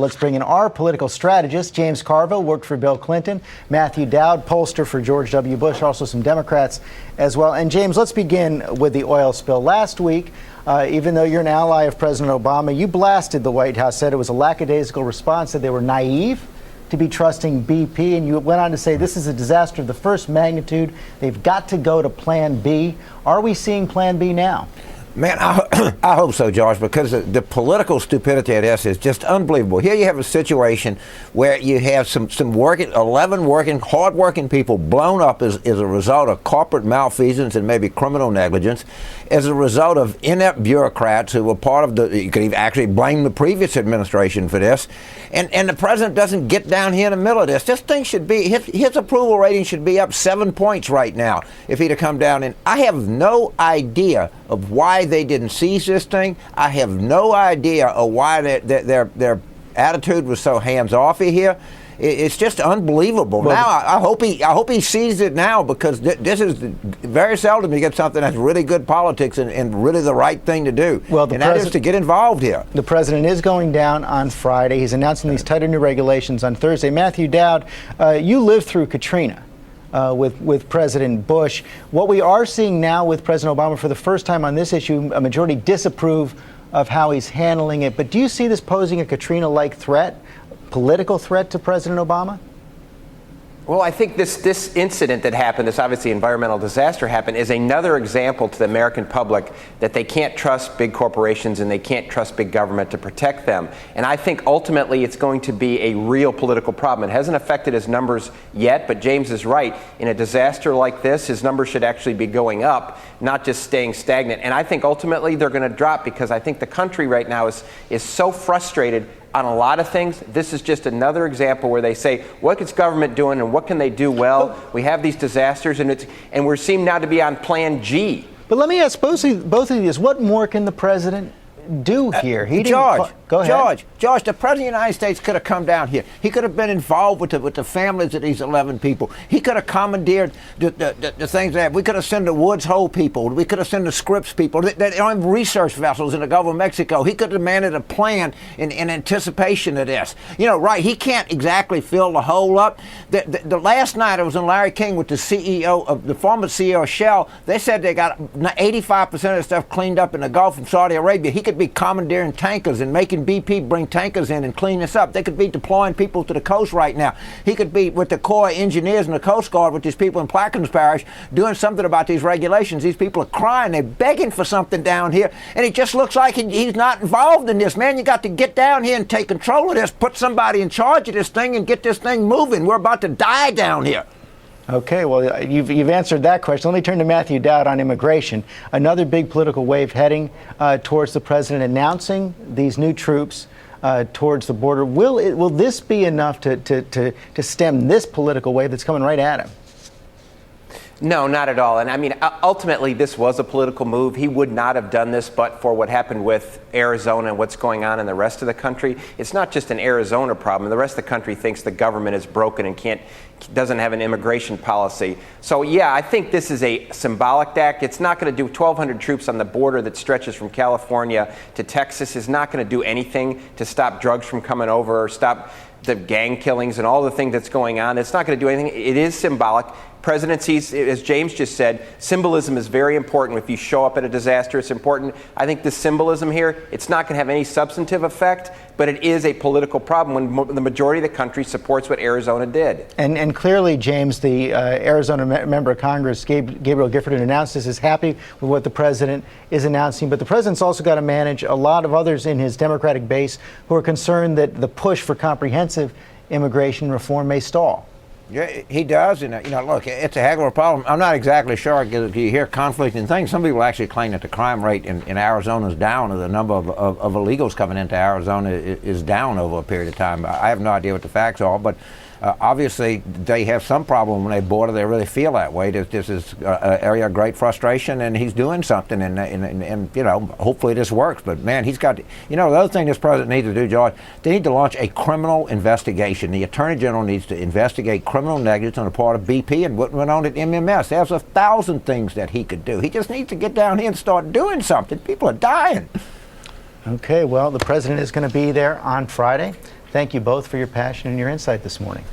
Let's bring in our political strategist. James Carville worked for Bill Clinton. Matthew Dowd, pollster for George W. Bush, also some Democrats as well. And James, let's begin with the oil spill. Last week, even though you're an ally of President Obama, you blasted the White House, said it was a lackadaisical response, that they were naive to be trusting BP. And you went on to say this is a disaster of the first magnitude. They've got to go to Plan B. Are we seeing Plan B now? Man, I hope so, Josh, because the political stupidity of this is just unbelievable. Here you have a situation where you have some 11 hard-working people blown up as a result of corporate malfeasance and maybe criminal negligence, as a result of inept bureaucrats who were part of you could even actually blame the previous administration for this, and the president doesn't get down here in the middle of this. This thing should be, his approval rating should be up 7 points right now if he'd have come down. And I have no idea of why they didn't seize this thing. I have no idea of why their attitude was so hands-offy here. It's just unbelievable. Well, now I hope he sees it now, because this is very seldom you get something that's really good politics and really the right thing to do. Well, and that is to get involved here. The president is going down on Friday. He's announcing these tighter new regulations on Thursday. Matthew Dowd, you lived through Katrina. With President Bush. What we are seeing now with President Obama, for the first time on this issue, a majority disapprove of how he's handling it. But do you see this posing a Katrina-like threat, political threat to President Obama? Well, I think this incident that happened, this obviously environmental disaster happened, is another example to the American public that they can't trust big corporations and they can't trust big government to protect them. And I think ultimately it's going to be a real political problem. It hasn't affected his numbers yet, but James is right. In a disaster like this, his numbers should actually be going up, not just staying stagnant. And I think ultimately they're going to drop, because I think the country right now is so frustrated on a lot of things. This is just another example where they say, what is government doing and what can they do well? We have these disasters, and we're seem now to be on Plan G. But let me ask both of you this. What more can the president do here? Go ahead. George, the President of the United States could have come down here. He could have been involved with the families of these 11 people. He could have commandeered the things that we could have sent the Woods Hole people. We could have sent the Scripps people. They don't have research vessels in the Gulf of Mexico. He could have demanded a plan in anticipation of this. You know, right? He can't exactly fill the hole up. The last night I was in Larry King with the former CEO of Shell. They said they got 85% of the stuff cleaned up in the Gulf of Saudi Arabia. He could be commandeering tankers and making BP bring tankers in and clean this up. They could be deploying people to the coast right now. He could be with the Corps of Engineers and the Coast Guard with these people in Plaquemines Parish doing something about these regulations. These people are crying. They're begging for something down here, and it just looks like he's not involved in this. Man, you got to get down here and take control of this, put somebody in charge of this thing, and get this thing moving. We're about to die down here. Okay, well, you've answered that question. Let me turn to Matthew Dowd on immigration. Another big political wave heading towards the president announcing these new troops towards the border. Will this be enough to stem this political wave that's coming right at him? No, not at all. And I mean, ultimately, this was a political move. He would not have done this but for what happened with Arizona and what's going on in the rest of the country. It's not just an Arizona problem. The rest of the country thinks the government is broken and doesn't have an immigration policy. So, yeah, I think this is a symbolic act. It's not going to do 1,200 troops on the border that stretches from California to Texas is not going to do anything to stop drugs from coming over or stop the gang killings and all the things that's going on. It's not going to do anything. It is symbolic. Presidencies, as James just said, symbolism is very important. If you show up at a disaster, it's important. I think the symbolism here, it's not going to have any substantive effect, but it is a political problem when the majority of the country supports what Arizona did. And clearly, James, the Arizona member of Congress, Gabriel Gifford, who announced this, is happy with what the president is announcing. But the president's also got to manage a lot of others in his Democratic base who are concerned that the push for comprehensive immigration reform may stall. Yeah, he does, and look, it's a heck of a problem. I'm not exactly sure. You hear conflict and things. Some people actually claim that the crime rate in Arizona is down, or the number of illegals coming into Arizona is down over a period of time. I have no idea what the facts are, but obviously they have some problem when they border. They really feel that way. This is an area of great frustration, and he's doing something, and hopefully this works. But man, he's got the other thing this president needs to do, George, they need to launch a criminal investigation. The Attorney General needs to investigate criminal negligence on the part of BP and what went on at MMS. There's 1,000 things that he could do. He just needs to get down here and start doing something. People are dying. Okay, well, the president is going to be there on Friday. Thank you both for your passion and your insight this morning.